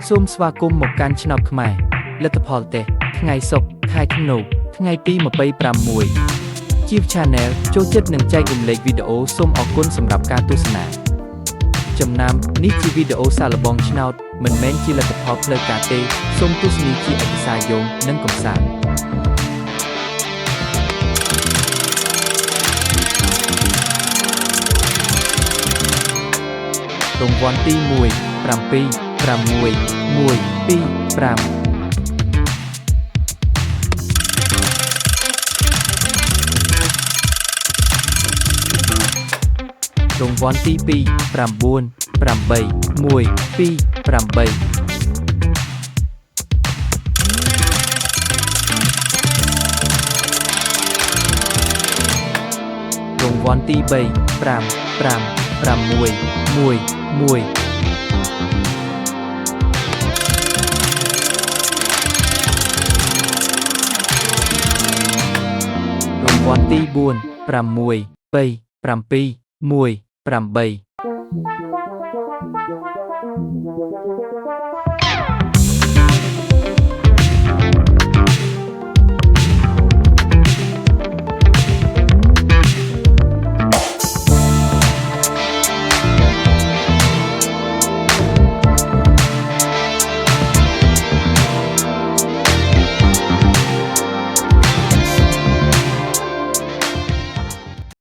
សូមស្វាគមន៍មកកាន់ឆ្នោតខ្មែរលទ្ធផលទេថ្ងៃសុក្រខែធ្នូថ្ងៃទី26ជា Channel ចូលចិត្តនិងចែករំលែកវីដេអូសូមអរគុណសម្រាប់ការទស្សនាចំណាំនេះជាវីដេអូសាកល្បងឆ្នោតមិនមែនជាលទ្ធផលផ្លូវការទេសូមទស្សនាជាឯកសារយោងនិងកម្សាន្តរង្វាន់ទី1 7 6 1 2 5រង្វាន់ទី2 9 8 1 2 8រង្វាន់ទី3 5 5 6 1 1រង្វាន់ទី4 6 3 7 1 8រង្